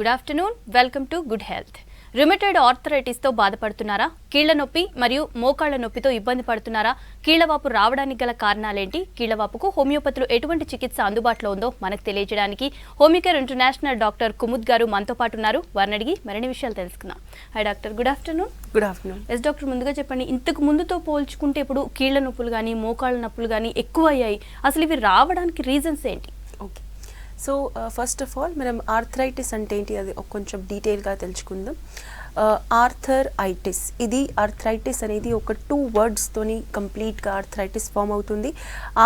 Good afternoon. Welcome to good health. Rheumatoid ఆర్థరైటిస్తో బాధపడుతున్నారా? కీళ్ల నొప్పి మరియు మోకాళ్ల నొప్పితో ఇబ్బంది పడుతున్నారా? కీళ్లవాపు రావడానికి గల కారణాలేంటి? కీళ్లవాపుకు హోమియోపతిలో ఎటువంటి చికిత్స అందుబాటులో ఉందో మనకు తెలియజేయడానికి హోమియోకేర్ ఇంటర్నేషనల్ డాక్టర్ కుముద్ గారు మనతో పాటు ఉన్నారు. వారిని అడిగి మరిన్ని విషయాలు తెలుసుకుందాం. Hi doctor, good afternoon. Good afternoon. Yes doctor, ముందుగా చెప్పండి, ఇంతకు ముందుతో పోల్చుకుంటే ఇప్పుడు కీళ్ల నొప్పులు కానీ మోకాళ్ల నొప్పులు కానీ ఎక్కువ అయ్యాయి. అసలు ఇవి రావడానికి రీజన్స్ ఏంటి? Okay, so first of all మనం ఆర్థరైటిస్ అంటే ఏంటి అది కొంచెం డీటెయిల్గా తెలుసుకుందాం. ఆర్థరైటిస్, ఇది ఆర్థరైటిస్ అనేది ఒక 2 వర్డ్స్తోని కంప్లీట్గా ఆర్థరైటిస్ ఫామ్ అవుతుంది.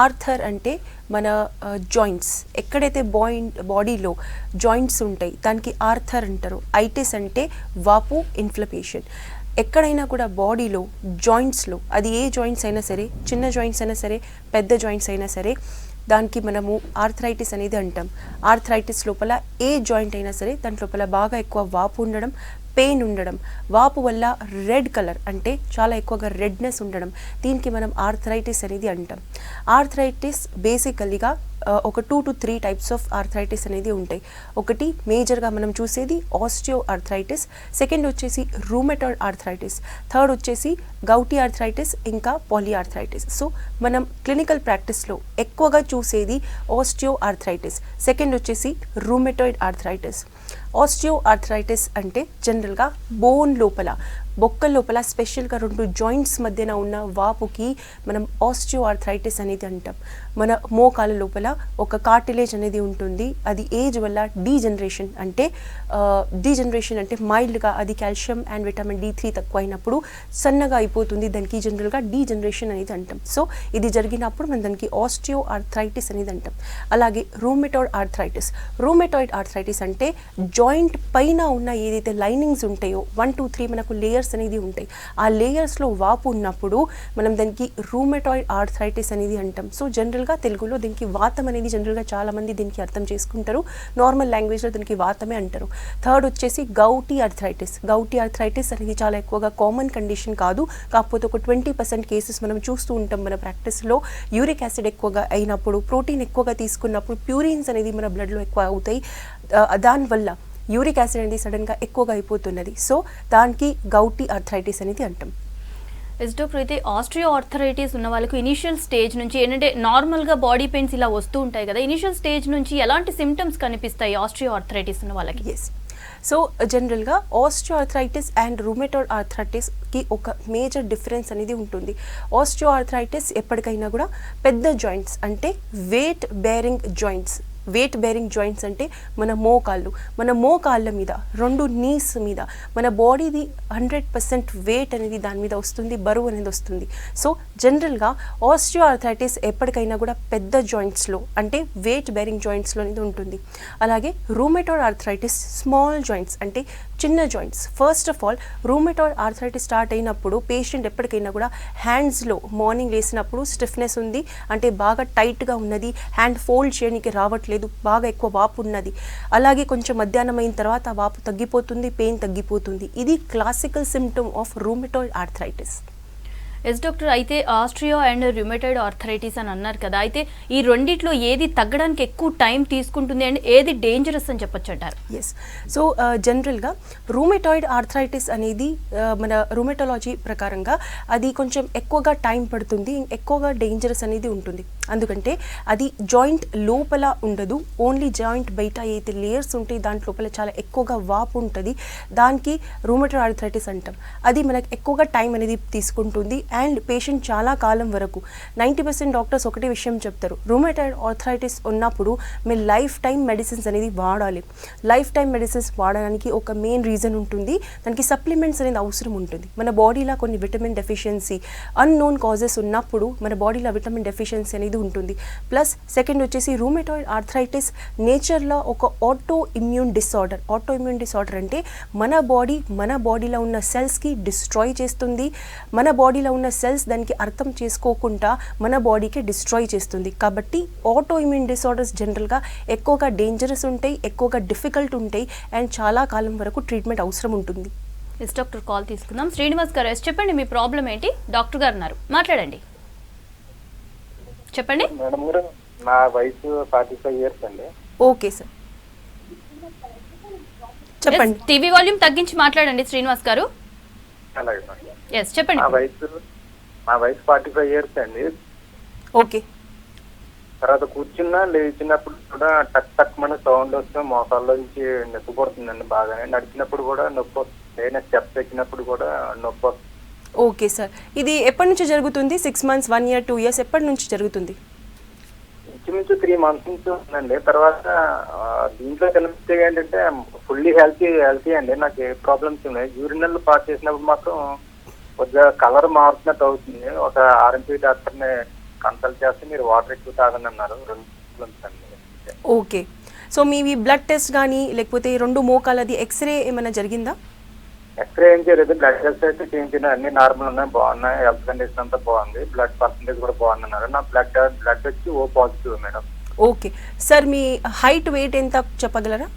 ఆర్థర్ అంటే మన జాయింట్స్, ఎక్కడైతే బాడీలో జాయింట్స్ ఉంటాయి దానికి ఆర్థర్ అంటారు. ఐటిస్ అంటే వాపు, ఇన్ఫ్లమేషన్. ఎక్కడైనా కూడా బాడీలో జాయింట్స్లో, అది ఏ జాయింట్స్ అయినా సరే, చిన్న జాయింట్స్ అయినా సరే, పెద్ద జాయింట్స్ అయినా సరే, దానికి మనము ఆర్థరైటిస్ అనేది అంటాం. ఆర్థరైటిస్ లోపల ఏ జాయింట్ అయినా సరే దాని లోపల బాగా ఎక్కువ వాపు ఉండడం, పెయిన్ ఉండడం, వాపు వల్ల రెడ్ కలర్ అంటే చాలా ఎక్కువగా రెడ్నెస్ ఉండడం, దీనికి మనం ఆర్థరైటిస్ అనేది అంటాం. ఆర్థరైటిస్ బేసికల్లీగా ఒక 2 to 3 టైప్స్ ఆఫ్ ఆర్థరైటిస్ అనేది ఉంటాయి. ఒకటి మేజర్గా మనం చూసేది ఆస్టియో ఆర్థరైటిస్, సెకండ్ వచ్చేసి రూమటాయిడ్ ఆర్థరైటిస్, థర్డ్ వచ్చేసి గౌటీ ఆర్థరైటిస్, ఇంకా పాలీ ఆర్థరైటిస్. సో మనం క్లినికల్ ప్రాక్టీస్లో ఎక్కువగా చూసేది ఆస్టియో ఆర్థరైటిస్, సెకండ్ వచ్చేసి రూమటాయిడ్ ఆర్థరైటిస్. ఆస్టియో ఆర్థరైటిస్ అంటే జనరల్గా బోన్ లోపల, బొక్కల లోపల స్పెషల్గా 2 జాయింట్స్ మధ్యన ఉన్న వాపుకి మనం ఆస్టియో ఆర్థరైటిస్ అనేది అంటాం. మన మోకాల లోపల ఒక కార్టిలేజ్ అనేది ఉంటుంది, అది ఏజ్ వల్ల డీజనరేషన్ అంటే మైల్డ్గా అది కాల్షియం అండ్ విటమిన్ D3 తక్కువ అయినప్పుడు సన్నగా అయిపోతుంది, దానికి జనరల్గా డీజనరేషన్ అనేది అంటాం. సో ఇది జరిగినప్పుడు మనం దానికి ఆస్టియో ఆర్థరైటిస్ అనేది అంటాం. అలాగే రూమటాయిడ్ ఆర్థరైటిస్ అంటే జాయింట్ పైన ఉన్న ఏదైతే లైనింగ్స్ ఉంటాయో 1, 2, 3 మనకు లేయర్స్ అనేది ఉంటాయి, ఆ లేయర్స్లో వాపు ఉన్నప్పుడు మనం దానికి రూమటాయిడ్ ఆర్థరైటిస్ అనేది అంటాం. సో జనరల్గా తెలుగులో దీనికి వాతం అనేది జనరల్గా చాలామంది దీనికి అర్థం చేసుకుంటారు, నార్మల్ లాంగ్వేజ్లో దీనికి వాతమే అంటారు. థర్డ్ వచ్చేసి గౌటీ ఆర్థరైటిస్ అనేది చాలా ఎక్కువగా కామన్ కండిషన్ కాదు, కాకపోతే ఒక 20% కేసెస్ మనం చూస్తూ ఉంటాం మన ప్రాక్టీస్లో. యూరిక్ యాసిడ్ ఎక్కువగా అయినప్పుడు, ప్రోటీన్ ఎక్కువగా తీసుకున్నప్పుడు ప్యూరిన్స్ అనేది మన బ్లడ్లో ఎక్కువ అవుతాయి, దానివల్ల యూరిక్ యాసిడ్ అనేది సడన్గా ఎక్కువగా అయిపోతున్నది. సో దానికి గౌటీ ఆర్థరైటిస్ అనేది అంటాం. ఎస్ డాక్టర్, అయితే ఆస్ట్రియో ఆర్థరైటిస్ ఉన్న వాళ్ళకు ఇనిషియల్ స్టేజ్ నుంచి ఏంటంటే నార్మల్గా బాడీ పెయిన్స్ ఇలా వస్తూ ఉంటాయి కదా, ఇనిషియల్ స్టేజ్ నుంచి ఎలాంటి సిమ్టమ్స్ కనిపిస్తాయి ఆస్ట్రియో ఆర్థరైటిస్ ఉన్న వాళ్ళకి? ఎస్, సో జనరల్గా ఆస్టియో ఆర్థరైటిస్ అండ్ రూమటాయిడ్ ఆర్థరైటిస్కి ఒక మేజర్ డిఫరెన్స్ అనేది ఉంటుంది. ఆస్టియో ఆర్థరైటిస్ ఎప్పటికైనా కూడా పెద్ద జాయింట్స్ అంటే వెయిట్ బేరింగ్ జాయింట్స్ అంటే మన మోకాళ్ళ మీద, 2 నీస్ మీద మన బాడీది 100% వెయిట్ అనేది దాని మీద వస్తుంది, బరువు అనేది వస్తుంది. సో జనరల్గా ఆస్టియో ఆర్థరైటిస్ ఎప్పటికైనా కూడా పెద్ద జాయింట్స్లో అంటే వెయిట్ బేరింగ్ జాయింట్స్లో అనేది ఉంటుంది. అలాగే రూమటాయిడ్ ఆర్థరైటిస్ స్మాల్ జాయింట్స్ అంటే చిన్న joints. First of all rheumatoid arthritis start అయినప్పుడు పేషెంట్ ఎప్పటికైనా కూడా హ్యాండ్స్లో మార్నింగ్ లేసినప్పుడు స్టిఫ్నెస్ ఉంది అంటే బాగా టైట్గా ఉన్నది, హ్యాండ్ ఫోల్డ్ చేయడానికి రావట్లేదు, బాగా ఎక్కువ వాపు ఉన్నది. అలాగే కొంచెం మధ్యాహ్నం అయిన తర్వాత వాపు తగ్గిపోతుంది, పెయిన్ తగ్గిపోతుంది. ఇది classical symptom of rheumatoid arthritis. Yes doctor, అయితే ఆస్ట్రియో అండ్ రుమటాయిడ్ ఆర్థరైటిస్ అని అన్నారు కదా, అయితే ఈ రెండిట్లో ఏది తగ్గడానికి ఎక్కువ టైం తీసుకుంటుంది అండ్ ఏది డేంజరస్ అని చెప్పొచ్చు అంటారు? ఎస్, సో జనరల్గా రూమటాయిడ్ ఆర్థరైటిస్ అనేది మన రూమటాలజీ ప్రకారంగా అది కొంచెం ఎక్కువగా టైం పడుతుంది, ఎక్కువగా డేంజరస్ అనేది ఉంటుంది. ఎందుకంటే అది జాయింట్ లోపల ఉండదు, ఓన్లీ జాయింట్ బయట ఏదైతే లేయర్స్ ఉంటాయి దాంట్ లోపల చాలా ఎక్కువగా వాపు ఉంటుంది, దానికి రూమటాయిడ్ ఆర్థరైటిస్ అంటాం. అది మనకు ఎక్కువగా టైం అనేది తీసుకుంటుంది అండ్ పేషెంట్ చాలా కాలం వరకు 90% డాక్టర్స్ ఒకటే విషయం చెప్తారు, రూమటాయిడ్ ఆర్థరైటిస్ ఉన్నప్పుడు మీరు లైఫ్ టైం మెడిసిన్స్ అనేది వాడాలి. లైఫ్ టైం మెడిసిన్స్ వాడడానికి ఒక మెయిన్ రీజన్ ఉంటుంది, దానికి సప్లిమెంట్స్ అనేది అవసరం ఉంటుంది. మన బాడీలో కొన్ని విటమిన్ డెఫిషియన్సీ, అన్నోన్ కాజెస్ ఉన్నప్పుడు మన బాడీలో విటమిన్ డెఫిషియన్సీ అనేది ఉంటుంది. ప్లస్ సెకండ్ వచ్చేసి రూమటాయిడ్ ఆర్థరైటిస్ నేచర్లో ఒక ఆటో ఇమ్యూన్ డిసార్డర్ అంటే మన బాడీలో ఉన్న సెల్స్కి డిస్ట్రాయ్ చేస్తుంది, మన బాడీలో ఉన్న సెల్స్ దానికి అర్థం చేసుకోకుండా మన బాడీకి డిస్ట్రాయ్ చేస్తుంది. కాబట్టి ఆటో ఇమ్యూన్ డిసార్డర్స్ జనరల్గా ఎక్కువగా డేంజరస్ ఉంటాయి, ఎక్కువగా డిఫికల్ట్ ఉంటాయి అండ్ చాలా కాలం వరకు ట్రీట్మెంట్ అవసరం ఉంటుంది. ఎస్ డాక్టర్, కాల్ తీసుకుందాం. శ్రీనివాస్ గారు, ఎస్ చెప్పండి, మీ ప్రాబ్లం ఏంటి? డాక్టర్ గారు ఉన్నారు, మాట్లాడండి. చెప్పండి మేడం గారు. నా వయసు 45 years అండి. Okay sir. చెప్పండి. టీవీ వాల్యూమ్ తగ్గించి మాట్లాడండి శ్రీనివాస్ గారు. అలాగే మేడం. ఎస్ చెప్పండి. మా వయసు 45 years అండి. ఓకే. తర్వాత కూర్చున్నా లేచినప్పుడు కూడా టక్ టక్ మన సౌండ్ వస్తే మోకాల్లో నుంచి నొప్పి పడుతుందండి బాగానే. నడిచినప్పుడు కూడా నొప్పి వస్తుంది, ఏదైనా స్టెప్స్ ఎక్కినప్పుడు కూడా నొప్పి వస్తుంది. ఓకే సార్, ఇది ఎప్పటి నుంచి జరుగుతుంది? 6 months, 1 year, 2 years ఎప్పటి నుంచి జరుగుతుంది? ఇంచుమించు 3 months నుంచి ఉందండి. తర్వాత దీంట్లో కనిపిస్తే ఏంటంటే ఫుల్లీ హెల్తీ అండి. నాకు ఏ ప్రాబ్లమ్స్ ఉన్నాయి. యూరినల్ పాస్ చేసినప్పుడు మాత్రం కొద్దిగా కలర్ మారుతున్నట్టు అవుతుంది. ఒక ఆర్ఎంపీ డాక్టర్ని కన్సల్ట్ చేస్తే మీరు వాటర్ ఎక్కువ తాగండి అన్నారు. 2 ప్రాబ్లమ్స్ అండి. ఓకే. సో మీవి బ్లడ్ టెస్ట్ కానీ లేకపోతే 2 మోకాలది ఎక్స్రే ఏమైనా జరిగిందా? ఎక్స్రే ఏం చేయలేదు. బ్లడ్ టెస్ట్ అయితే చేయించిన అన్ని నార్మల్ ఉన్నాయి, బాగున్నాయి. హెల్త్ కండిషన్ అంతా బాగుంది. బ్లడ్ పర్సంటేజ్ కూడా బాగుందన్నారు. నా బ్లడ్ వచ్చి O positive madam. Okay sir, మీ హైట్ వెయిట్ ఎంత చెప్పగలరా?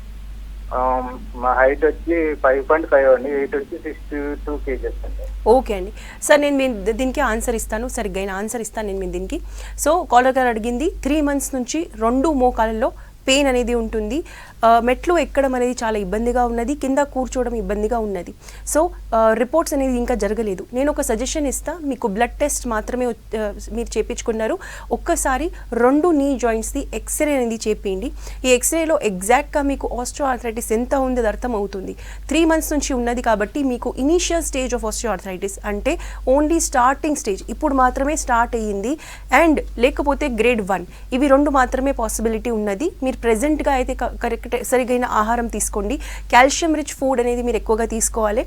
మా హైట్ వచ్చి 5.5 అండి. వెయిట్ వచ్చి 62 kgs అండి. ఓకే అండి. సార్ నేను దీనికి ఆన్సర్ ఇస్తాను, సరిగ్గా ఆన్సర్ ఇస్తాను నేను దీనికి. సో కాలర్ గారు అడిగింది 3 months నుంచి 2 మోకాళ్ళలో పెయిన్ అనేది ఉంటుంది. మెట్లు ఎక్కడం అనేది చాలా ఇబ్బందిగా ఉన్నది, కింద కూర్చోవడం ఇబ్బందిగా ఉన్నది. సో రిపోర్ట్స్ అనేది ఇంకా జరగలేదు. నేను ఒక సజెషన్ ఇస్తా, మీకు బ్లడ్ టెస్ట్ మాత్రమే మీరు చేయించుకున్నారు. ఒక్కసారి 2 నీ జాయింట్స్ది ఎక్స్రే అనేది చేపిండి. ఈ ఎక్స్రేలో ఎగ్జాక్ట్గా మీకు ఆస్టియోఆర్థరైటిస్ ఎంత ఉంది అర్థం అవుతుంది. 3 months నుంచి ఉన్నది కాబట్టి మీకు ఇనీషియల్ స్టేజ్ ఆఫ్ ఆస్టియోఆర్థరైటిస్ అంటే ఓన్లీ స్టార్టింగ్ స్టేజ్, ఇప్పుడు మాత్రమే స్టార్ట్ అయ్యింది. అండ్ లేకపోతే grade 1, ఇవి 2 మాత్రమే పాసిబిలిటీ ఉన్నది. మీరు ప్రెజెంట్గా అయితే కరెక్ట్ సరిగైన ఆహారం తీసుకోండి. కాల్షియం రిచ్ ఫుడ్ అనేది మీరు ఎక్కువగా తీసుకోవాలి.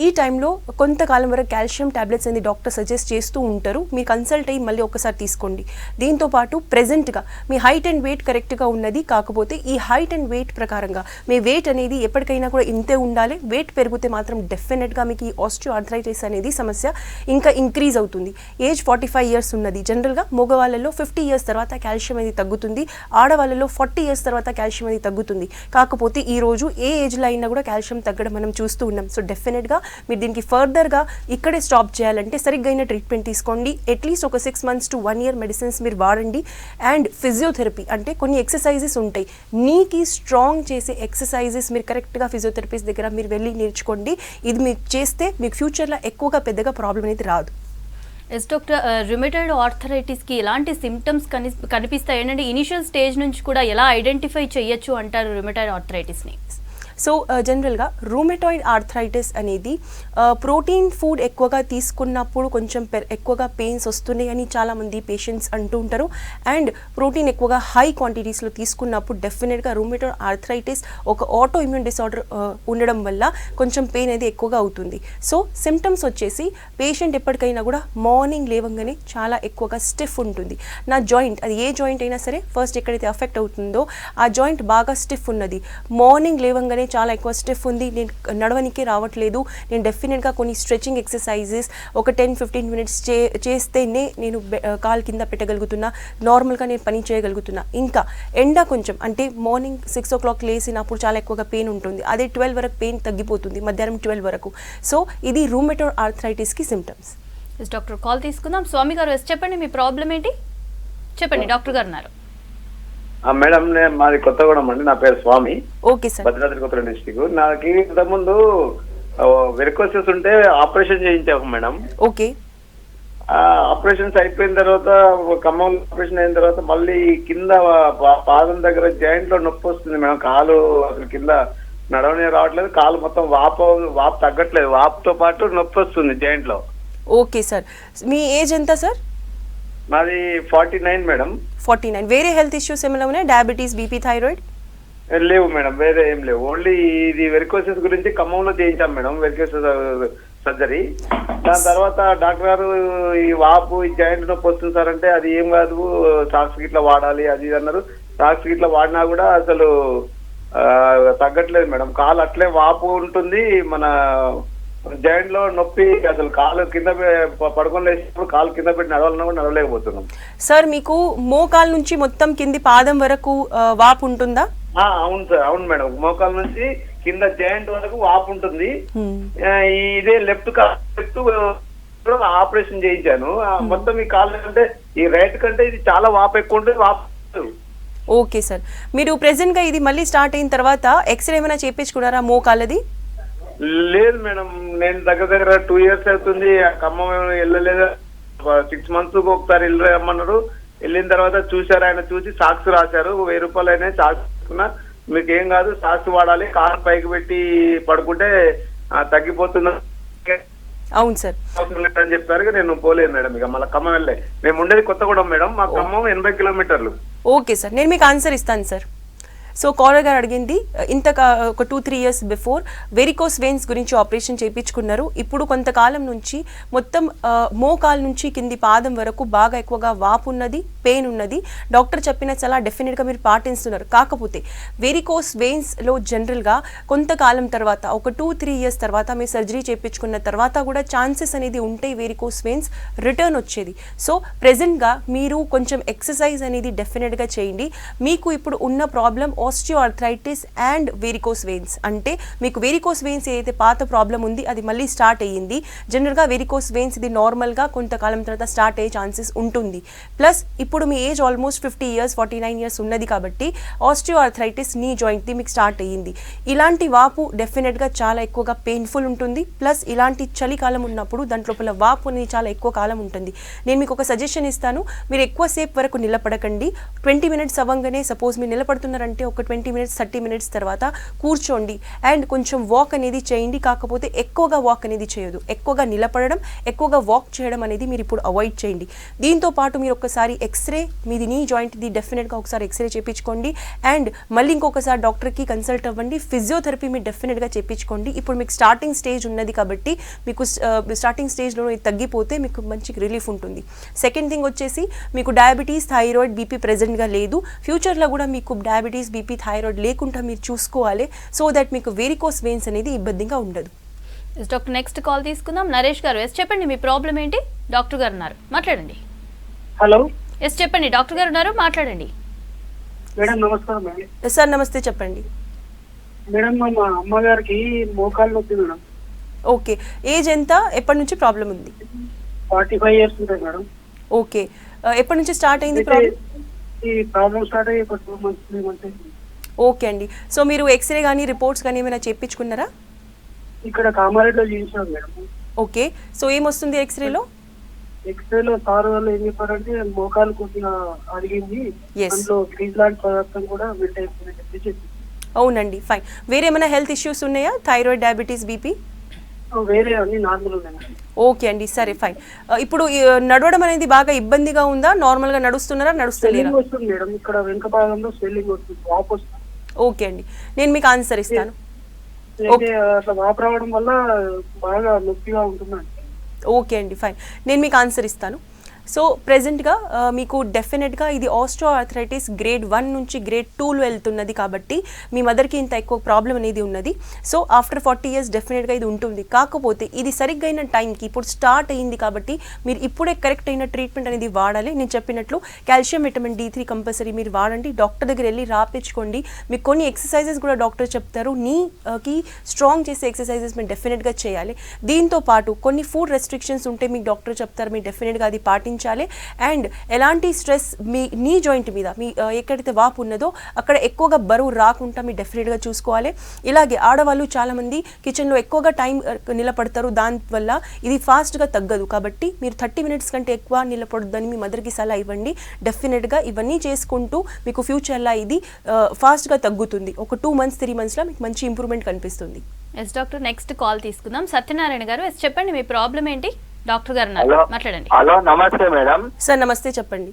ఈ టైంలో కొంతకాలం వరకు కాల్షియం టాబ్లెట్స్ అనేది డాక్టర్ సజెస్ట్ చేస్తూ ఉంటారు. మీరు కన్సల్ట్ అయ్యి మళ్ళీ ఒకసారి తీసుకోండి. దీంతోపాటు ప్రెజెంట్గా మీ హైట్ అండ్ వెయిట్ కరెక్ట్గా ఉన్నది. కాకపోతే ఈ హైట్ అండ్ వెయిట్ ప్రకారంగా మీ వెయిట్ అనేది ఎప్పటికైనా కూడా ఇంతే ఉండాలి. వెయిట్ పెరిగితే మాత్రం డెఫినెట్గా మీకు ఈ ఆస్టియోఆర్థరైటిస్ అనేది సమస్య ఇంకా ఇంక్రీజ్ అవుతుంది. ఏజ్ 45 years ఉన్నది. జనరల్గా మగవాళ్ళలో 50 years తర్వాత కాల్షియం అనేది తగ్గుతుంది, ఆడవాళ్ళలో 40 years తర్వాత కాల్షియం అనేది తగ్గుతుంది. కాకపోతే ఈ రోజు ఏ ఏజ్లో అయినా కూడా కాల్షియం తగ్గడం మనం చూస్తూ ఉన్నాం. సో డెఫినెట్గా మీరు దీనికి ఫర్దర్గా ఇక్కడే స్టాప్ చేయాలంటే సరిగ్గా ట్రీట్మెంట్ తీసుకోండి. అట్లీస్ట్ ఒక 6 months to 1 year మెడిసిన్స్ మీరు వాడండి. అండ్ ఫిజియోథెరపీ అంటే కొన్ని ఎక్సర్సైజెస్ ఉంటాయి, నీకి స్ట్రాంగ్ చేసే ఎక్సర్సైజెస్ మీరు కరెక్ట్గా ఫిజియోథెరపిస్ట్ దగ్గర మీరు వెళ్ళి నేర్చుకోండి. ఇది మీరు చేస్తే మీకు ఫ్యూచర్లో ఎక్కువగా పెద్దగా ప్రాబ్లం అనేది రాదు. ఎస్ డాక్టర్, రుమటైడ్ ఆర్థరైటిస్కి ఎలాంటి సిమ్టమ్స్ కనిపిస్తాయి ఏంటంటే ఇనిషియల్ స్టేజ్ నుంచి కూడా ఎలా ఐడెంటిఫై చేయొచ్చు అంటారు రుమటైడ్ ఆర్థరైటిస్ని? సో జనరల్గా రూమటాయిడ్ ఆర్థరైటిస్ అనేది ప్రోటీన్ ఫుడ్ ఎక్కువగా తీసుకున్నప్పుడు కొంచెం ఎక్కువగా పెయిన్స్ వస్తున్నాయి అని చాలామంది పేషెంట్స్ అంటూ ఉంటారు. అండ్ ప్రోటీన్ ఎక్కువగా హై క్వాంటిటీస్లో తీసుకున్నప్పుడు డెఫినెట్గా రూమటాయిడ్ ఆర్థరైటిస్ ఒక ఆటో ఇమ్యూన్ డిసార్డర్ ఉండడం వల్ల కొంచెం పెయిన్ అనేది ఎక్కువగా అవుతుంది. సో సిమ్టమ్స్ వచ్చేసి పేషెంట్ ఎప్పటికైనా కూడా మార్నింగ్ లేవగానే చాలా ఎక్కువగా స్టిఫ్ ఉంటుంది. నా జాయింట్, అది ఏ జాయింట్ అయినా సరే, ఫస్ట్ ఎక్కడైతే అఫెక్ట్ అవుతుందో ఆ జాయింట్ బాగా స్టిఫ్ ఉన్నది. మార్నింగ్ లేవగానే చాలా ఎక్కువ స్టిఫ్ ఉంది, నేను నడవనికే రావట్లేదు, నేను డెఫినెట్గా కొన్ని స్ట్రెచింగ్ ఎక్సర్సైజెస్ ఒక 10-15 minutes చేస్తేనే నేను కాలు కింద పెట్టగలుగుతున్నా, నార్మల్గా నేను పని చేయగలుగుతున్నా. ఇంకా ఎండ కొంచెం అంటే మార్నింగ్ 6 o'clock లేసినప్పుడు చాలా ఎక్కువగా పెయిన్ ఉంటుంది, అదే 12 వరకు పెయిన్ తగ్గిపోతుంది, మధ్యాహ్నం 12 వరకు. సో ఇది రూమటాయిడ్ ఆర్థరైటిస్కి సిమ్టమ్స్. డాక్టర్ కాల్ తీసుకుందాం. స్వామి గారు చెప్పండి, మీ ప్రాబ్లం ఏంటి చెప్పండి, డాక్టర్ గారు ఉన్నారు. మేడం మాది కొత్తగూడెం అండి, నా పేరు Swamy. Okay sir. Bhadradri Kothagudem district. నాకు ఇంతకుముందు వెరికోసెస్ ఉంటే ఆపరేషన్ చేయించాము మేడం. ఓకే. ఆపరేషన్స్ అయిపోయిన తర్వాత ఖమ్మం ఆపరేషన్ అయిన తర్వాత మళ్ళీ కింద పాదం దగ్గర జాయింట్ లో నొప్పి వస్తుంది మేడం. కాలు అసలు కింద నడవనే రావట్లేదు, కాలు మొత్తం వాపు తగ్గట్లేదు, వాపుతో పాటు నొప్పి వస్తుంది జాయింట్ లో. ఓకే సార్, మీ ఏజ్ ఎంత సార్? నాది 49 మేడం. 49. వేరే హెల్త్ ఇష్యూస్ ఏమైనా ఉన్నాయి? Diabetes, BP, thyroid? లేవు మేడం, వేరే ఏం లేవు. ఓన్లీ ఇది వెరికోసెస్ గురించి ఖమ్మంలో చేయించాం మేడం, వెరికోసెస్ సర్జరీ. దాని తర్వాత డాక్టర్ గారు ఈ వాపు ఈ జాయింట్ నొప్పి వస్తుంది సార్ అంటే అది ఏం కాదు, సాక్స్ గిట్లా వాడాలి అది ఇది అన్నారు. సాక్స్ గిట్లా వాడినా కూడా అసలు తగ్గట్లేదు మేడం, కాలు అట్లే వాపు ఉంటుంది. మన జాయింట్ లో నొప్పి, అసలు కాలు కింద పడుకొని లేచినప్పుడు కాలు కింద పెట్టి నడవాలన్నా కూడా నడవలేకపోతున్నాం. సార్ మీకు మోకాలు నుంచి మొత్తం కింది పాదం వరకు వాపు ఉంటుందా? అవును సార్, అవును మేడం, మోకాల నుంచి కింద జాయింట్ వరకు వాపు ఉంటుంది. ఇదే లెఫ్ట్ ఆపరేషన్ చేయించాను. మొత్తం ఈ కాలు కంటే ఈ రైట్ కంటే ఇది చాలా వాపు ఎక్కువ ఉంటుంది. వాపు ఓకే సార్, మీరు ప్రెసెంట్గా ఇది మళ్ళీ స్టార్ట్ అయిన తర్వాత ఎక్స్రే ఏమైనా చేయించుకున్నారా మోకాళ్ళది? లేదు మేడం, నేను దగ్గర 2 years అవుతుంది. ఆ ఖమ్మం వెళ్ళలేదు. 6 months ఒకసారి వెళ్ళమన్నారు. వెళ్ళిన తర్వాత చూశారు, ఆయన చూసి సాక్స్ రాశారు. 1000 రూపాయలు అయినా సాక్స్ తీసుకున్నా. మీకు ఏం కాదు, సాక్స్ వాడాలి, కార్ పైకి పెట్టి పడుకుంటే తగ్గిపోతుంది అవును సార్ అని చెప్పారు. నేను పోలేదు మేడం, ఇక మళ్ళీ ఖమ్మం వెళ్ళే. మేము ఉండేది కొత్తగూడెం మేడం, మా ఖమ్మం 80 kilometers. ఓకే సార్, నేను మీకు ఆన్సర్ ఇస్తాను సార్. సో కాలర్ గారు అడిగింది ఒక 2-3 years బిఫోర్ వెరికోస్ వెయిన్స్ గురించి ఆపరేషన్ చేయించుకున్నారు. ఇప్పుడు కొంతకాలం నుంచి మొత్తం మోకాలు నుంచి కింది పాదం వరకు బాగా ఎక్కువగా వాపు ఉన్నది, పెయిన్ ఉన్నది. డాక్టర్ చెప్పిన చాలా డెఫినెట్గా మీరు పాటిస్తున్నారు. కాకపోతే వెరికోస్ వెయిన్స్లో జనరల్గా కొంతకాలం తర్వాత ఒక 2-3 years తర్వాత మీరు సర్జరీ చేయించుకున్న తర్వాత కూడా ఛాన్సెస్ అనేది ఉంటాయి వెరికోస్ వెయిన్స్ రిటర్న్ వచ్చేది. సో ప్రెజెంట్గా మీరు కొంచెం ఎక్సర్సైజ్ అనేది డెఫినెట్గా చేయండి. మీకు ఇప్పుడు ఉన్న problem osteoarthritis and varicose veins. అంటే మీకు వెరికోస్ వెయిన్స్ ఏదైతే పాత ప్రాబ్లం ఉంది అది మళ్ళీ స్టార్ట్ అయ్యింది. జనరల్గా వెరికోస్ వెయిన్స్ ఇది నార్మల్గా కొంతకాలం తర్వాత స్టార్ట్ అయ్యే ఛాన్సెస్ ఉంటుంది. ప్లస్ ఇప్పుడు మీ ఏజ్ ఆల్మోస్ట్ 50 years 49 years ఉన్నది కాబట్టి ఆస్టియోఆర్థరైటిస్ నీ జాయింట్ది మీకు స్టార్ట్ అయ్యింది. ఇలాంటి వాపు డెఫినెట్గా చాలా ఎక్కువగా పెయిన్ఫుల్ ఉంటుంది. ప్లస్ ఇలాంటి చలికాలం ఉన్నప్పుడు దాంట్లోపల వాపు అనేది చాలా ఎక్కువ కాలం ఉంటుంది. నేను మీకు ఒక సజెషన్ ఇస్తాను, మీరు ఎక్కువసేపు వరకు నిలబడకండి. 20 minutes అవ్వగానే సపోజ్ మీరు నిలబడుతున్నారంటే ఒక 20 minutes 30 minutes తర్వాత కూర్చోండి అండ్ కొంచెం వాక్ అనేది చేయండి. కాకపోతే ఎక్కువగా వాక్ అనేది చేయదు, ఎక్కువగా నిలబడడం, ఎక్కువగా వాక్ చేయడం అనేది మీరు ఇప్పుడు అవాయిడ్ చేయండి. దీంతో పాటు మీరు ఒకసారి ఎక్స్రే మీది నీ జాయింట్ది డెఫినెట్గా ఒకసారి ఎక్స్రే చేయించుకోండి అండ్ మళ్ళీ ఇంకొకసారి డాక్టర్కి కన్సల్ట్ అవ్వండి. ఫిజియోథెరపీ మీరు డెఫినెట్గా చేయించుకోండి. ఇప్పుడు మీకు స్టార్టింగ్ స్టేజ్ ఉన్నది కాబట్టి మీకు స్టార్టింగ్ స్టేజ్లో తగ్గిపోతే మీకు మంచి రిలీఫ్ ఉంటుంది. సెకండ్ థింగ్ వచ్చేసి మీకు డయాబెటీస్, థైరాయిడ్, బీపీ ప్రెజెంట్గా లేదు. ఫ్యూచర్లో కూడా మీకు డయాబెటీస్, బీపీ, థైరాయిడ్ లేకుండా మీరు చూసుకోవాలి. సో దట్ మీకు వెరికోస్ వెయిన్స్ అనేది ఇబ్బందిగా ఉండదు. డాక్టర్ నెక్స్ట్ కాల్ తీసుకుందాం. నరేష్ గారు, ఎస్ చెప్పండి, మీ ప్రాబ్లం ఏంటి? డాక్టర్ గారు ఉన్నారు, మాట్లాడండి. హలో, ఎస్ చెప్పండి, డాక్టర్ గారు ఉన్నారు, మాట్లాడండి. మేడం నమస్కారం మేడం. సార్ నమస్తే, చెప్పండి. మేడం మా అమ్మగారికి మోకాలు నొప్పి మేడం. ఓకే, ఏజ్ ఎంత, ఎప్పటి నుంచి ప్రాబ్లం ఉంది? 45 years ఉంటాయి మేడం. ఓకే, ఎప్పటి నుంచి స్టార్ట్ అయింది ప్రాబ్లం? ఈ ప్రాబ్లం స్టార్ట్ అయ్యి ఒక 2 months 3 months అయింది. ఓకే అండి, సో మీరు ఎక్స్రే కానీ రిపోర్ట్స్ కానీ ఏమైనా చేయించుకున్నారా? ఇక్కడ కామారెడ్డిలో చేయించాం మేడం. ఓకే, సో ఏమొస్తుంది ఎక్స్రేలో? ఎక్స్రేలో సార్ వాళ్ళు ఏం చెప్పారంటే మోకాలు కొద్దిగా అడిగింది, Yes. అందులో గ్రీజ్ లాంటి పదార్థం కూడా వెంట అయిపోయిందని చెప్పి అవునండి, ఫైన్. వేరే ఏమైనా హెల్త్ ఇష్యూస్ ఉన్నాయా? Thyroid, diabetes, BP? వేరే అన్ని నార్మల్ ఉన్నాయి మేడం. ఓకే అండి, సరే ఫైన్. ఇప్పుడు నడవడం అనేది బాగా ఇబ్బందిగా ఉందా? నార్మల్గా నడుస్తున్నారా, నడుస్తలేరా? స్వెల్లింగ్ వస్తుంది మేడం, ఇక్కడ వెనుక భాగంలో స్వెల్లింగ్ వస్తుంది, వాపు వస్తుంది. ఓకే అండి, నేను మీకు ఆన్సర్ ఇస్తాను. అయితే అట్లా వాపు రావడం వల్ల బాగా నొప్పిగా ఉంటుందండి. ఓకే అండి, ఫైన్, నేను మీకు ఆన్సర్ ఇస్తాను. సో ప్రెజెంట్గా మీకు డెఫినెట్గా ఇది ఆస్టియోఆర్థరైటిస్ గ్రేడ్ 1 నుంచి గ్రేడ్ 2లో వెళ్తున్నది కాబట్టి మీ మదర్కి ఇంత ఎక్కువ ప్రాబ్లం అనేది ఉన్నది. సో ఆఫ్టర్ 40 years డెఫినెట్గా ఇది ఉంటుంది. కాకపోతే ఇది సరిగ్గా అయిన టైంకి ఇప్పుడు స్టార్ట్ అయ్యింది కాబట్టి మీరు ఇప్పుడే కరెక్ట్ అయిన ట్రీట్మెంట్ అనేది వాడాలి. నేను చెప్పినట్లు కాల్షియం, విటమిన్ D3 కంపల్సరీ మీరు వాడండి. డాక్టర్ దగ్గర వెళ్ళి రాపించుకోండి. మీకు కొన్ని ఎక్సర్సైజెస్ కూడా డాక్టర్ చెప్తారు, నీకి స్ట్రాంగ్ చేసే ఎక్సర్సైజెస్ మీరు డెఫినెట్గా చేయాలి. దీంతో పాటు కొన్ని ఫుడ్ రెస్ట్రిక్షన్స్ ఉంటే మీకు డాక్టర్ చెప్తారు, మీరు డెఫినెట్గా అది పాటించాలి. అండ్ ఎలాంటి స్ట్రెస్ మీ నీ జాయింట్ మీద మీ ఎక్కడైతే వాపు ఉన్నదో అక్కడ ఎక్కువగా బరువు రాకుండా మీరు డెఫినెట్గా చూసుకోవాలి. ఇలాగే ఆడవాళ్ళు చాలామంది కిచెన్లో ఎక్కువగా టైం నిలబడతారు, దానివల్ల ఇది ఫాస్ట్గా తగ్గదు. కాబట్టి మీరు 30 minutes కంటే ఎక్కువ నిలబడొద్దని మీ మదర్కి సలహా ఇవ్వండి. డెఫినెట్గా ఇవన్నీ చేసుకుంటూ మీకు ఫ్యూచర్లో ఇది ఫాస్ట్గా తగ్గుతుంది. ఒక 2 months 3 monthsలో మీకు మంచి ఇంప్రూవ్మెంట్ కనిపిస్తుంది. ఎస్ డాక్టర్, నెక్స్ట్ కాల్ తీసుకుందాం. సత్యనారాయణ గారు, ఎస్ చెప్పండి, మీ ప్రాబ్లం ఏంటి? డాక్టర్ గారు ఉన్నారు, మాట్లాడండి. హలో, నమస్తే మేడం. సార్ నమస్తే, చెప్పండి.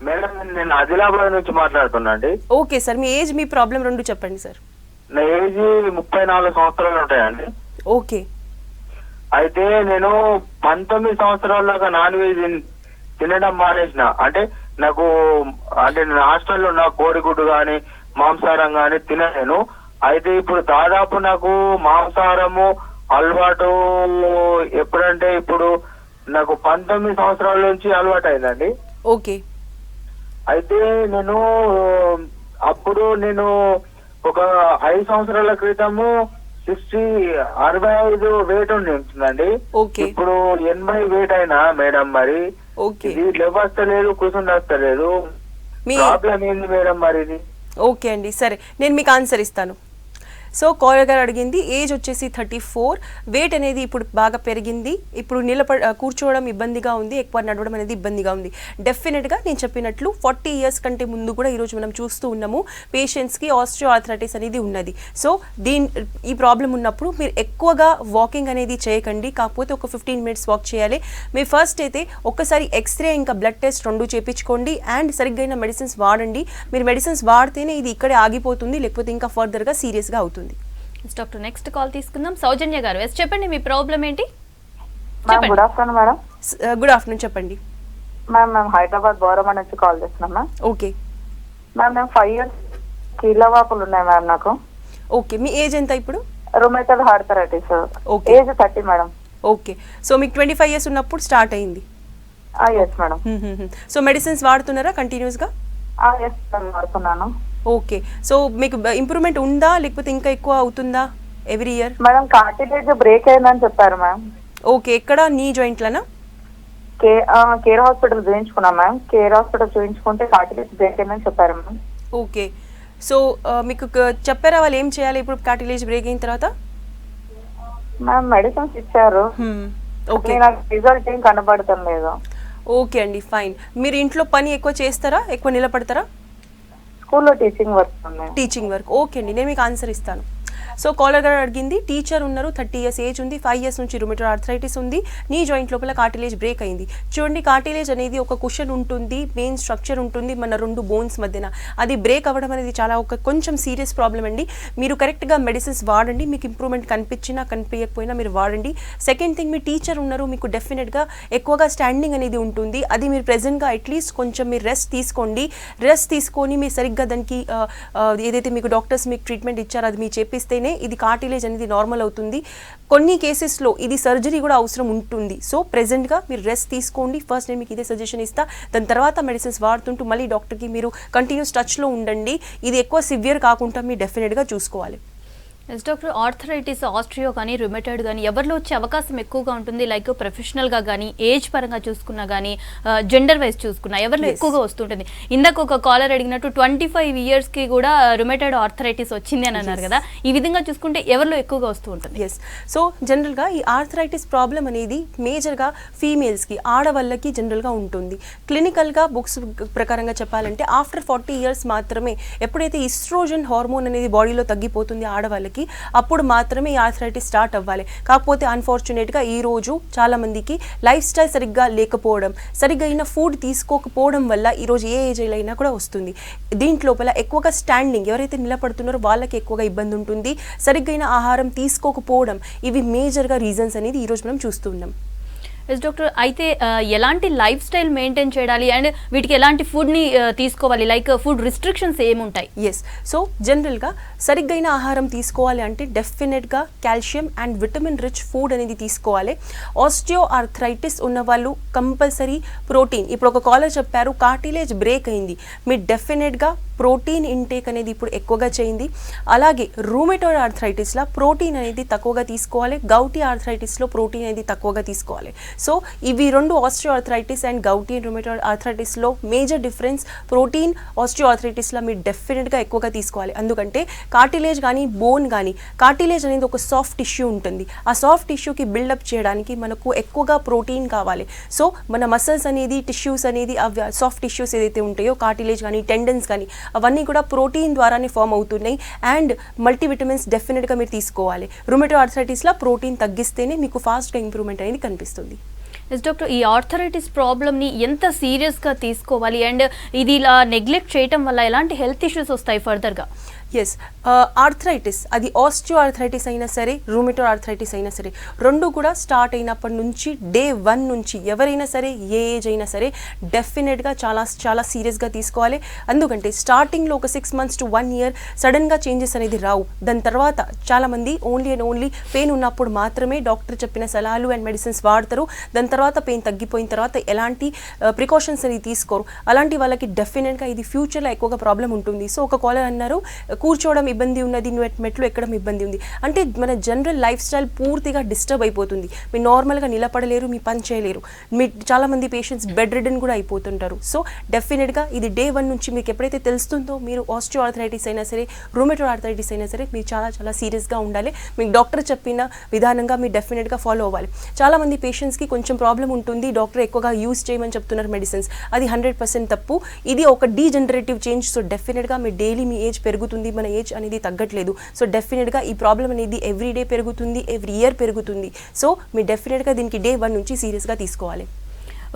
మేడం, నేను ఆదిలాబాద్ నుంచి మాట్లాడుతున్నా అండి. ఓకే సార్, మీ ఏజ్, మీ ప్రాబ్లం రెండు చెప్పండి సార్. నా ఏజ్ 34 సంవత్సరాలు ఉంటాయండి. ఓకే, అయితే నేను 19 సంవత్సరాల నాన్ వెజ్ తినడం మానేసిన. అంటే నాకు నేను హాస్టల్లో నా కోడిగుడ్డు కానీ మాంసాహారం కానీ తినలేను. అయితే ఇప్పుడు దాదాపు నాకు మాంసాహారము అలవాటు ఎప్పుడంటే ఇప్పుడు నాకు 19 సంవత్సరాల నుంచి అలవాటు అయిందండి. ఓకే, అయితే నేను అప్పుడు ఒక 5 సంవత్సరాల క్రితము 65 వెయిట్ ఉంటుందండి. ఓకే, ఇప్పుడు 80 వెయిట్ అయినా మేడం. మరి ఓకే, ఇది లేవస్తలేదు, కూర్చుని వస్తలేదు. మీ ప్రాబ్లం ఏంది మేడం మరి ఇది? ఓకే అండి, సరే నేను మీకు ఆన్సర్ ఇస్తాను. సో కాలర్ గారు అడిగింది ఏజ్ వచ్చేసి 34, వెయిట్ అనేది ఇప్పుడు బాగా పెరిగింది, ఇప్పుడు కూర్చోవడం ఇబ్బందిగా ఉంది, ఎక్కువ నడవడం అనేది ఇబ్బందిగా ఉంది. డెఫినెట్గా నేను చెప్పినట్లు 40 ఇయర్స్ కంటే ముందు కూడా ఈరోజు మనం చూస్తూ ఉన్నాము పేషెంట్స్కి ఆస్టియోఆర్థరైటిస్ అనేది ఉన్నది. సో ఈ ప్రాబ్లం ఉన్నప్పుడు మీరు ఎక్కువగా వాకింగ్ అనేది చేయకండి, కాకపోతే ఒక 15 మినిట్స్ వాక్ చేయాలి. మీరు ఫస్ట్ అయితే ఒక్కసారి ఎక్స్రే ఇంకా బ్లడ్ టెస్ట్ రెండు చేయించుకోండి అండ్ సరిగ్గా మెడిసిన్స్ వాడండి. మీరు మెడిసిన్స్ వాడితేనే ఇది ఇక్కడే ఆగిపోతుంది, లేకపోతే ఇంకా ఫర్దర్గా సీరియస్గా అవుతుంది. డాక్టర్ నెక్స్ట్ కాల్ తీసుకుందాం. సౌజన్య గారు, ఎస్ చెప్పండి, మీ ప్రాబ్లం ఏంటి? Good afternoon madam. Good afternoon, చెప్పండి. మ్యామ్ మేము హైదరాబాద్ బోరమా నుంచి కాల్ చేస్తున్నాం మ్యామ్. ఓకే మ్యామ్ మేము 5 ఇయర్స్ కీళ్ళవాపులు ఉన్నాయి మ్యామ్ నాకు. ఓకే, మీ ఏజ్ ఎంత ఇప్పుడు? Rheumatoid arthritis. Okay. Age 30 madam. Okay, so మీకు 25 ఇయర్స్ ఉన్నప్పుడు స్టార్ట్ అయింది. Yes madam. సో మెడిసిన్స్ వాడుతున్నారా కంటిన్యూస్గా? ఎస్ మేడం వాడుతున్నాను. ఓకే, సో మీకు ఇంప్రూవ్మెంట్ ఉందా లేకపోతే ఇంకా ఎక్కువ అవుతుందా every year? Madam cartilage break అయిందని చెప్పారు మ్యామ్. ఓకే, ఎక్కడ నీ జాయింట్లనా? కేర్ హాస్పిటల్ చూయించుకున్నాం మ్యామ్. కేర్ హాస్పిటల్ చూయించుకుంటే కార్టిలేజ్ బ్రేక్ అయిందని చెప్పారు మ్యామ్. ఓకే, సో మీకు చెప్పారా వాళ్ళు ఏం చేయాలి ఇప్పుడు కార్టిలేజ్ బ్రేక్ అయిన తర్వాత? మ్యామ్ మెడిసిన్స్ ఇచ్చారు, ఓకే నాకు రిజల్ట్ ఏం కనబడటం లేదు. ఓకే అండి, ఫైన్. మీరు ఇంట్లో పని ఎక్కువ చేస్తారా, ఎక్కువ నిలబడతారా? స్కూల్లో టీచింగ్ వర్క్ ఉంది. టీచింగ్ వర్క్, ఓకే అండి, నేను మీకు ఆన్సర్ ఇస్తాను. సో కాలర్ గారు అడిగింది టీచర్ ఉన్నారు, 30 ఇయర్స్ ఏజ్ ఉంది, 5 ఇయర్స్ నుంచి రుమటోయిడ్ ఆర్థరైటిస్ ఉంది, నీ జాయింట్ లోపల కార్టిలేజ్ బ్రేక్ అయింది. చూడండి, కార్టిలేజ్ అనేది ఒక కుషన్ ఉంటుంది, మెయిన్ స్ట్రక్చర్ ఉంటుంది మన 2 బోన్స్ మధ్యన. అది బ్రేక్ అవ్వడం అనేది చాలా కొంచెం సీరియస్ ప్రాబ్లం అండి. మీరు కరెక్ట్గా మెడిసిన్స్ వాడండి, మీకు ఇంప్రూవ్మెంట్ కనిపించినా కనిపించకపోయినా మీరు వాడండి. సెకండ్ థింగ్, మీ టీచర్ ఉన్నారు, మీకు డెఫినెట్గా ఎక్కువగా స్టాండింగ్ అనేది ఉంటుంది, అది మీరు ప్రెజెంట్గా అట్లీస్ట్ కొంచెం మీరు రెస్ట్ తీసుకోండి. రెస్ట్ తీసుకొని మీరు సరిగ్గా దానికి ఏదైతే మీకు డాక్టర్స్ మీకు ట్రీట్మెంట్ ఇచ్చారో అది మీరు చేపిస్తేనే ఇది కార్టిలేజ్ అనేది నార్మల్ అవుతుంది. కొన్ని కేసెస్లో ఇది సర్జరీ కూడా అవసరం ఉంటుంది. సో ప్రెజెంట్గా మీరు రెస్ట్ తీసుకోండి. ఫస్ట్ నేను మీకు ఇదే సజెషన్ ఇస్తా, దాని తర్వాత మెడిసిన్స్ వాడుతుంటూ మళ్ళీ డాక్టర్కి మీరు కంటిన్యూస్ టచ్లో ఉండండి. ఇది ఎక్కువ సివియర్ కాకుండా మీరు డెఫినెట్గా చూసుకోవాలి. ఎస్ డాక్టర్, ఆర్థరైటిస్, ఆస్ట్రియో కానీ రుమటైడ్ కానీ ఎవరిలో వచ్చే అవకాశం ఎక్కువగా ఉంటుంది? లైక్ ప్రొఫెషనల్గా కానీ, ఏజ్ పరంగా చూసుకున్నా కానీ, జెండర్ వైజ్ చూసుకున్నా ఎవరిలో ఎక్కువగా వస్తుంటుంది? ఇందాక ఒక కాలర్ అడిగినట్టు 25 ఇయర్స్కి కూడా రుమటైడ్ ఆర్థరైటిస్ వచ్చింది అని అన్నారు కదా, ఈ విధంగా చూసుకుంటే ఎవరిలో ఎక్కువగా వస్తూ ఉంటుంది? ఎస్, సో జనరల్గా ఈ ఆర్థరైటిస్ ప్రాబ్లం అనేది మేజర్గా ఫీమేల్స్కి, ఆడవాళ్ళకి జనరల్గా ఉంటుంది. క్లినికల్గా బుక్స్ ప్రకారంగా చెప్పాలంటే ఆఫ్టర్ 40 ఇయర్స్ మాత్రమే, ఎప్పుడైతే ఈస్ట్రోజన్ హార్మోన్ అనేది బాడీలో తగ్గిపోతుంది ఆడవాళ్ళకి, అప్పుడు మాత్రమే ఈ ఆర్థరైటిస్ స్టార్ట్ అవ్వాలి. కాకపోతే అన్ఫార్చునేట్గా ఈరోజు చాలామందికి లైఫ్ స్టైల్ సరిగ్గా లేకపోవడం, సరిగ్గా అయిన ఫుడ్ తీసుకోకపోవడం వల్ల ఈరోజు ఏ ఏజ్ అయినా కూడా వస్తుంది. దీంట్లోపల ఎక్కువగా స్టాండింగ్, ఎవరైతే నిలబడుతున్నారో వాళ్ళకి ఎక్కువగా ఇబ్బంది ఉంటుంది, సరిగ్గా అయిన ఆహారం తీసుకోకపోవడం, ఇవి మేజర్గా రీజన్స్ అనేది ఈరోజు మనం చూస్తున్నాం. ఎస్ డాక్టర్, అయితే ఎలాంటి లైఫ్ స్టైల్ మెయింటైన్ చేయాలి అండ్ వీటికి ఎలాంటి ఫుడ్ని తీసుకోవాలి? లైక్ ఫుడ్ రిస్ట్రిక్షన్స్ ఏముంటాయి? ఎస్, సో జనరల్గా సరిగ్గైన ఆహారం తీసుకోవాలి అంటే డెఫినెట్గా calcium and vitamin rich food అనేది తీసుకోవాలి. ఆస్టియో ఆర్థరైటిస్ ఉన్న వాళ్ళు కంపల్సరీ ప్రోటీన్, ఇప్పుడు ఒక కాలర్ చెప్పారు కార్టిలేజ్ బ్రేక్ అయింది, మీరు డెఫినెట్గా ప్రోటీన్ ఇంటేక్ అనేది ఇప్పుడు ఎక్కువగా చేయింది. అలాగే రూమటోయిడ్ ఆర్థరైటిస్లో ప్రోటీన్ అనేది తక్కువగా తీసుకోవాలి, గౌటీ ఆర్థరైటిస్లో ప్రోటీన్ అనేది తక్కువగా తీసుకోవాలి. సో ఇవి 2 osteoarthritis and gouty and rheumatoid ఆర్థరైటిస్లో మేజర్ డిఫరెన్స్. ప్రోటీన్ ఆస్టియో ఆర్థరైటిస్లో మీరు డెఫినెట్గా ఎక్కువగా తీసుకోవాలి, ఎందుకంటే కార్టిలేజ్ కానీ బోన్ కానీ, కార్టిలేజ్ అనేది ఒక సాఫ్ట్ టిష్యూ ఉంటుంది, ఆ సాఫ్ట్ టిష్యూకి బిల్డప్ చేయడానికి మనకు ఎక్కువగా ప్రోటీన్ కావాలి. సో మన మసిల్స్ అనేది, టిష్యూస్ అనేది, సాఫ్ట్ టిష్యూస్ ఏదైతే ఉంటాయో కార్టిలేజ్ కానీ, టెండన్స్ కానీ, అవన్నీ కూడా ప్రోటీన్ ద్వారానే ఫామ్ అవుతున్నాయి. అండ్ మల్టీవిటమిన్స్ డెఫినెట్గా మీరు తీసుకోవాలి. రుమటోయిడ్ ఆర్థరైటిస్లో ప్రోటీన్ తగ్గిస్తేనే మీకు ఫాస్ట్గా ఇంప్రూవ్మెంట్ అనేది కనిపిస్తుంది. ఎస్ డాక్టర్, ఈ ఆర్థరైటిస్ ప్రాబ్లమ్ని ఎంత సీరియస్గా తీసుకోవాలి అండ్ ఇది ఇలా నెగ్లెక్ట్ చేయటం వల్ల ఎలాంటి హెల్త్ ఇష్యూస్ వస్తాయి ఫర్దర్గా? ఎస్, ఆర్థరైటిస్ అది ఆస్టియో ఆర్థరైటిస్ అయినా సరే, రూమటోయిడ్ ఆర్థరైటిస్ అయినా సరే, 2 కూడా స్టార్ట్ అయినప్పటి నుంచి డే 1 నుంచి ఎవరైనా సరే, ఏ ఏజ్ అయినా సరే డెఫినెట్గా చాలా చాలా సీరియస్గా తీసుకోవాలి. ఎందుకంటే స్టార్టింగ్లో ఒక 6 months to 1 year సడన్గా చేంజెస్ అనేది రావు. దాని తర్వాత చాలామంది ఓన్లీ అండ్ ఓన్లీ పెయిన్ ఉన్నప్పుడు మాత్రమే డాక్టర్ చెప్పిన సలహాలు అండ్ మెడిసిన్స్ వాడతారు. దాని తర్వాత పెయిన్ తగ్గిపోయిన తర్వాత ఎలాంటి ప్రికాషన్స్ అనేది తీసుకోరు. అలాంటి వాళ్ళకి డెఫినెట్గా ఇది ఫ్యూచర్లో ఎక్కువగా ప్రాబ్లం ఉంటుంది. సో ఒక కాలర్ అన్నారు కూర్చోవడం ఇబ్బంది ఉన్నది, మెట్లు ఎక్కడం ఇబ్బంది ఉంది, అంటే మన జనరల్ లైఫ్ స్టైల్ పూర్తిగా డిస్టర్బ్ అయిపోతుంది. మీరు నార్మల్గా నిలబడలేరు, మీ పని చేయలేరు. మీ చాలామంది పేషెంట్స్ బెడ్ రిడన్ కూడా అయిపోతుంటారు. సో డెఫినెట్గా ఇది డే 1 నుంచి మీకు ఎప్పుడైతే తెలుస్తుందో మీరు ఆస్టియో ఆర్థరైటిస్ అయినా సరే, రూమటోయిడ్ ఆర్థరైటిస్ అయినా సరే మీరు చాలా చాలా సీరియస్గా ఉండాలి. మీకు డాక్టర్ చెప్పిన విధానంగా మీరు డెఫినెట్గా ఫాలో అవ్వాలి. చాలామంది పేషెంట్స్కి కొంచెం ప్రాబ్లం ఉంటుంది, డాక్టర్ ఎక్కువగా యూజ్ చేయమని చెప్తున్నారు మెడిసిన్స్, అది 100% తప్పు. ఇది ఒక డీజనరేటివ్ చేంజ్. సో డెఫినెట్గా మీ డైలీ మీ ఏజ్ పెరుగుతుంది, మన ఏజ్ అనేది తగ్గట్లేదు. సో డెఫినెట్గా ఈ ప్రాబ్లం అనేది ఎవ్రీ డే పెరుగుతుంది, ఎవ్రీ ఇయర్ పెరుగుతుంది. సో మీరు డెఫినెట్గా దీనికి డే 1 నుంచి సీరియస్గా తీసుకోవాలి.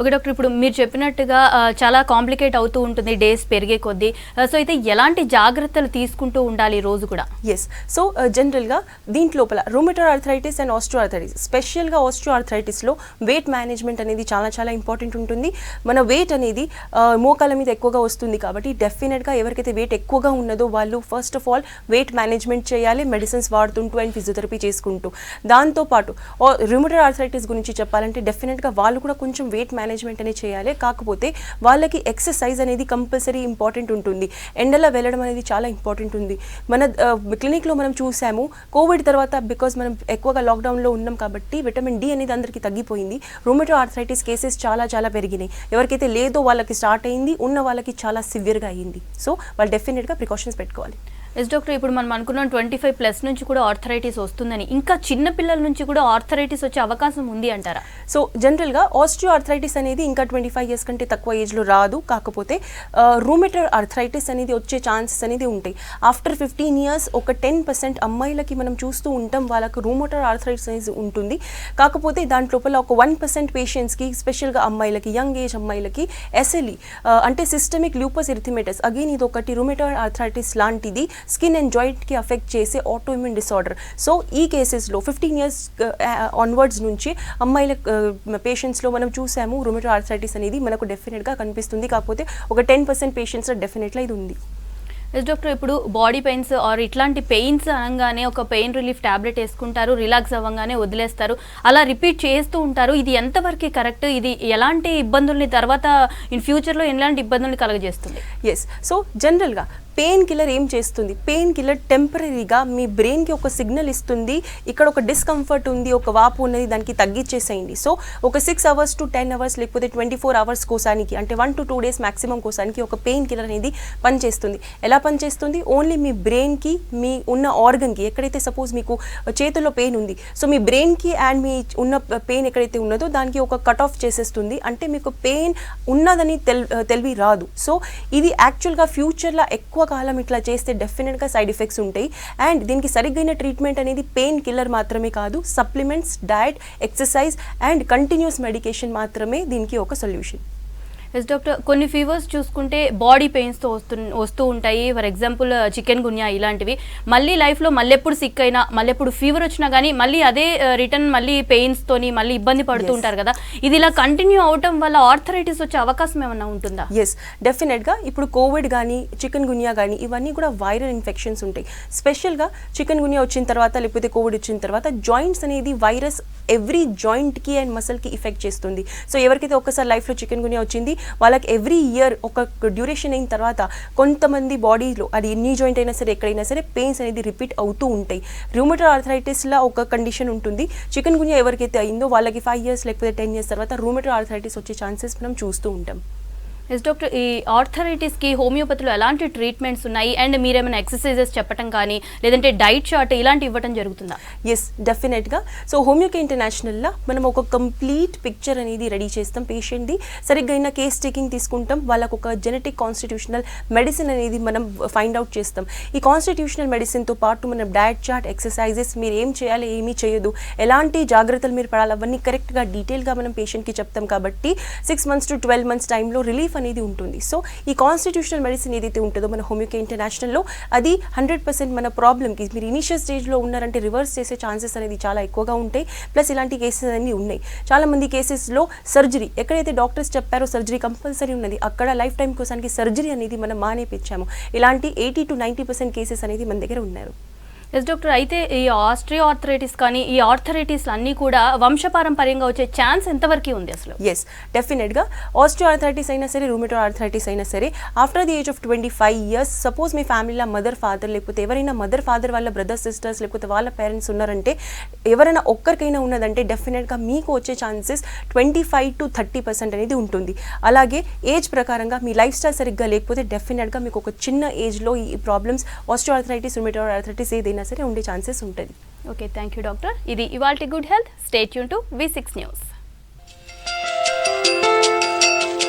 ఓకే డాక్టర్, ఇప్పుడు మీరు చెప్పినట్టుగా చాలా కాంప్లికేట్ అవుతూ ఉంటుంది డేస్ పెరిగే కొద్దీ. సో అయితే ఎలాంటి జాగ్రత్తలు తీసుకుంటూ ఉండాలి రోజు కూడా? ఎస్. సో జనరల్గా దీంట్లోపల రూమటోయిడ్ ఆర్థరైటిస్ అండ్ ఆస్టియో ఆర్థరైటిస్, స్పెషల్గా ఆస్టియో ఆర్థరైటిస్లో వెయిట్ మేనేజ్మెంట్ అనేది చాలా చాలా ఇంపార్టెంట్ ఉంటుంది. మన వెయిట్ అనేది మోకాల మీద ఎక్కువగా వస్తుంది కాబట్టి డెఫినెట్గా ఎవరికైతే వెయిట్ ఎక్కువగా ఉన్నదో వాళ్ళు first of all weight management చేయాలి, మెడిసిన్స్ వాడుతుంటూ అండ్ ఫిజియోథెరపీ చేసుకుంటూ. దాంతోపాటు రూమటోయిడ్ ఆర్థరైటిస్ గురించి చెప్పాలంటే డెఫినెట్గా వాళ్ళు కూడా కొంచెం వెయిట్ మేనేజ్మెంట్ అనేది చేయాలి. కాకపోతే వాళ్ళకి ఎక్సర్సైజ్ అనేది కంపల్సరీ ఇంపార్టెంట్ ఉంటుంది. ఎండలో వెళ్ళడం అనేది చాలా ఇంపార్టెంట్ ఉంది. మన క్లినిక్లో మనం చూసాము కోవిడ్ తర్వాత, బికాజ్ మనం ఎక్కువగా లాక్డౌన్లో ఉన్నాం కాబట్టి విటమిన్ డి అనేది అందరికీ తగ్గిపోయింది. రూమటోయిడ్ ఆర్థరైటిస్ కేసెస్ చాలా చాలా పెరిగినాయి. ఎవరికైతే లేదో వాళ్ళకి స్టార్ట్ అయింది, ఉన్న వాళ్ళకి చాలా సివియర్గా అయ్యింది. సో వాళ్ళు డెఫినెట్గా ప్రికాషన్స్ పెట్టుకోవాలి. ఎస్ డాక్టర్, ఇప్పుడు మనం అనుకున్నాం 25+ నుంచి కూడా ఆర్థరైటిస్ వస్తుందని, ఇంకా చిన్న పిల్లల నుంచి కూడా ఆర్థరైటిస్ వచ్చే అవకాశం ఉంది అంటారా? సో జనరల్గా ఆస్టియో ఆర్థరైటిస్ అనేది ఇంకా 25 ఇయర్స్ కంటే తక్కువ ఏజ్లో రాదు. కాకపోతే రూమటోయిడ్ ఆర్థరైటిస్ అనేది వచ్చే ఛాన్సెస్ అనేది ఉంటాయి. ఆఫ్టర్ 15 ఇయర్స్ ఒక 10% అమ్మాయిలకి మనం చూస్తూ ఉంటాం వాళ్ళకు రూమటోయిడ్ ఆర్థరైటిస్ అనేది ఉంటుంది. కాకపోతే దాంట్లోపల ఒక 1% పేషెంట్స్కి, స్పెషల్గా అమ్మాయిలకి, యంగ్ ఏజ్ అమ్మాయిలకి ఎస్ఎల్ఈ అంటే సిస్టమిక్ లూపస్ ఎరిథమెటస్, అగైన్ ఇది ఒకటి రూమటోయిడ్ ఆర్థరైటిస్ లాంటిది, స్కిన్ అండ్ జాయింట్కి అఫెక్ట్ చేసే ఆటోఇమ్యూన్ డిసార్డర్. సో ఈ కేసెస్లో 15 ఇయర్స్ ఆన్వర్డ్స్ నుంచి అమ్మాయిల పేషెంట్స్లో మనం చూసాము రూమటోయిడ్ ఆర్థరైటిస్ అనేది మనకు డెఫినెట్గా కనిపిస్తుంది. కాకపోతే ఒక 10% పేషెంట్స్లో డెఫినెట్గా ఇది ఉంది. ఎస్ డాక్టర్, ఇప్పుడు బాడీ పెయిన్స్ ఆర్ ఇట్లాంటి పెయిన్స్ అనగానే ఒక పెయిన్ రిలీఫ్ ట్యాబ్లెట్ వేసుకుంటారు, రిలాక్స్ అవ్వగానే వదిలేస్తారు, అలా రిపీట్ చేస్తూ ఉంటారు. ఇది ఎంతవరకు కరెక్ట్? ఇది ఎలాంటి ఇబ్బందుల్ని తర్వాత ఇన్ ఫ్యూచర్లో ఎలాంటి ఇబ్బందుల్ని కలగజేస్తుంది? ఎస్. సో జనరల్గా పెయిన్ కిల్లర్ ఏం చేస్తుంది? పెయిన్ కిల్లర్ టెంపరీగా మీ బ్రెయిన్కి ఒక సిగ్నల్ ఇస్తుంది, ఇక్కడ ఒక డిస్కంఫర్ట్ ఉంది, ఒక వాపు ఉన్నది, దానికి తగ్గించేసేయండి. సో ఒక 6 అవర్స్ టు 10 అవర్స్ లేకపోతే 24 అవర్స్ కోసానికి, అంటే 1 to 2 days మ్యాక్సిమం కోసానికి ఒక పెయిన్ కిల్లర్ అనేది పనిచేస్తుంది. ఎలా పనిచేస్తుంది? ఓన్లీ మీ బ్రెయిన్కి, మీ ఉన్న ఆర్గన్కి, ఎక్కడైతే సపోజ్ మీకు చేతుల్లో పెయిన్ ఉంది, సో మీ బ్రెయిన్కి అండ్ మీ ఉన్న పెయిన్ ఎక్కడైతే ఉన్నదో దానికి ఒక కట్ ఆఫ్ చేసేస్తుంది. అంటే మీకు పెయిన్ ఉన్నదని తెలివి రాదు. సో ఇది యాక్చువల్గా ఫ్యూచర్లో ఎక్కువ కాలం ఇట్లా చేస్తే డెఫినెట్గా సైడ్ ఎఫెక్ట్స్ ఉంటాయి. అండ్ దీనికి సరిగ్గిన ట్రీట్మెంట్ అనేది పెయిన్ కిల్లర్ మాత్రమే కాదు, supplements, diet, exercise and continuous medication మాత్రమే దీనికి ఒక సొల్యూషన్. ఎస్ డాక్టర్, కొన్ని ఫీవర్స్ చూసుకుంటే బాడీ పెయిన్స్తో వస్తూ ఉంటాయి. ఫర్ ఎగ్జాంపుల్ చికెన్ గున్యా ఇలాంటివి. మళ్ళీ లైఫ్లో మళ్ళెప్పుడు సిక్ అయినా, మళ్ళెప్పుడు ఫీవర్ వచ్చినా కానీ మళ్ళీ అదే రిటర్న్ మళ్ళీ పెయిన్స్తోని మళ్ళీ ఇబ్బంది పడుతూ ఉంటారు కదా. ఇది ఇలా కంటిన్యూ అవటం వల్ల ఆర్థరైటిస్ వచ్చే అవకాశం ఏమన్నా ఉంటుందా? ఎస్, డెఫినెట్గా. ఇప్పుడు కోవిడ్ కానీ, చికెన్ గున్యా కానీ ఇవన్నీ కూడా వైరల్ ఇన్ఫెక్షన్స్ ఉంటాయి. స్పెషల్గా చికెన్ గున్యా వచ్చిన తర్వాత లేకపోతే కోవిడ్ వచ్చిన తర్వాత జాయింట్స్ అనేది వైరస్ ఎవ్రీ జాయింట్కి అండ్ మసల్కి ఎఫెక్ట్ చేస్తుంది. సో ఎవరికైతే ఒక్కసారి లైఫ్లో చికెన్ గున్యా వచ్చింది వాళ్ళకి ఎవ్రీ ఇయర్ ఒక డ్యూరేషన్ అయిన తర్వాత కొంతమంది బాడీలో, అది నీ జాయింట్ అయినా సరే ఎక్కడైనా సరే, పెయిన్స్ అనేది రిపీట్ అవుతూ ఉంటాయి. రూమటోయిడ్ ఆర్థరైటిస్లో ఒక కండిషన్ ఉంటుంది. చికెన్ గున్యా ఎవరికైతే అయిందో వాళ్ళకి 5 ఇయర్స్ లేకపోతే 10 ఇయర్స్ తర్వాత రూమటోయిడ్ ఆర్థరైటిస్ వచ్చే ఛాన్సెస్ మనం చూస్తూ ఉంటాం. ఎస్ డాక్టర్, ఈ ఆర్థరైటిస్కి హోమియోపతిలో ఎలాంటి ట్రీట్మెంట్స్ ఉన్నాయి? అండ్ మీరేమైనా ఎక్సర్సైజెస్ చెప్పడం కానీ లేదంటే డైట్ చార్ట్ ఇలాంటి ఇవ్వడం జరుగుతుందా? ఎస్, డెఫినెట్గా. సో హోమియోకే ఇంటర్నేషనల్లో మనం ఒక కంప్లీట్ పిక్చర్ అనేది రెడీ చేస్తాం. పేషెంట్ది సరిగ్గా కేస్ టేకింగ్ తీసుకుంటాం, వాళ్ళకు ఒక జెనెటిక్ కాన్స్టిట్యూషనల్ మెడిసిన్ అనేది మనం ఫైండ్ అవుట్ చేస్తాం. ఈ కాన్స్టిట్యూషనల్ మెడిసిన్తో పాటు మనం డయట్ చార్ట్, ఎక్సర్సైజెస్, మీరు ఏం చేయాలి, ఏమీ చేయదు, ఎలాంటి జాగ్రత్తలు మీరు పడాలి, అవన్నీ కరెక్ట్గా డీటెయిల్గా మనం పేషెంట్కి చెప్తాం. కాబట్టి 6 months to 12 months టైంలో రిలీఫ్ అనేది ఉంటుంది. సో ఈ కాన్స్టిట్యూషనల్ మెడిసిన్ ఏదైతే ఉంటుందో మన హోమియోకే ఇంటర్నేషనల్లో, అది 100% మన ప్రాబ్లమ్కి, మీరు ఇనిషియల్ స్టేజ్లో ఉన్నారంటే రివర్స్ చేసే ఛాన్సెస్ అనేది చాలా ఎక్కువగా ఉంటాయి. ప్లస్ ఇలాంటి కేసెస్ అన్నీ ఉన్నాయి. చాలామంది కేసెస్లో సర్జరీ, ఎక్కడైతే డాక్టర్స్ చెప్పారో సర్జరీ కంపల్సరీ ఉన్నది, అక్కడ లైఫ్ టైం కోసానికి సర్జరీ అనేది మనం మానేపించాము. ఇలాంటి 80 to 90% కేసెస్ అనేది మన దగ్గర ఉన్నారు. ఎస్ డాక్టర్, అయితే ఈ ఆస్ట్రియో ఆర్థరైటిస్ కానీ ఈ ఆర్థరైటిస్ అన్నీ కూడా వంశపారంపర్యంగా వచ్చే ఛాన్స్ ఎంతవరకు ఉంది అసలు? ఎస్, డెఫినెట్గా ఆస్ట్రియో ఆర్థరైటిస్ అయినా సరే, రూమటో ఆర్థరైటిస్ అయినా సరే, after the age of 25 years suppose మీ ఫ్యామిలీలో మదర్ ఫాదర్ లేకపోతే ఎవరైనా మదర్ ఫాదర్ వాళ్ళ బ్రదర్స్ సిస్టర్స్ లేకపోతే వాళ్ళ పేరెంట్స్ ఉన్నారంటే, ఎవరైనా ఒక్కరికైనా ఉన్నదంటే డెఫినెట్గా మీకు వచ్చే ఛాన్సెస్ 25 to 30% అనేది ఉంటుంది. అలాగే ఏజ్ ప్రకారంగా మీ లైఫ్ స్టైల్ సరిగ్గా లేకపోతే డెఫినెట్గా మీకు ఒక చిన్న ఏజ్లో ఈ ప్రాబ్లమ్స్ ఆస్ట్రియో ఆర్థరైటిస్, రూమటో ఆర్థరైటిస్ ఏదైనా సరే ఉండే ఛాన్సెస్ ఉంటుంది. Okay, thank you doctor. ఇది ఇవాల్టి good health. Stay tune to V6 news.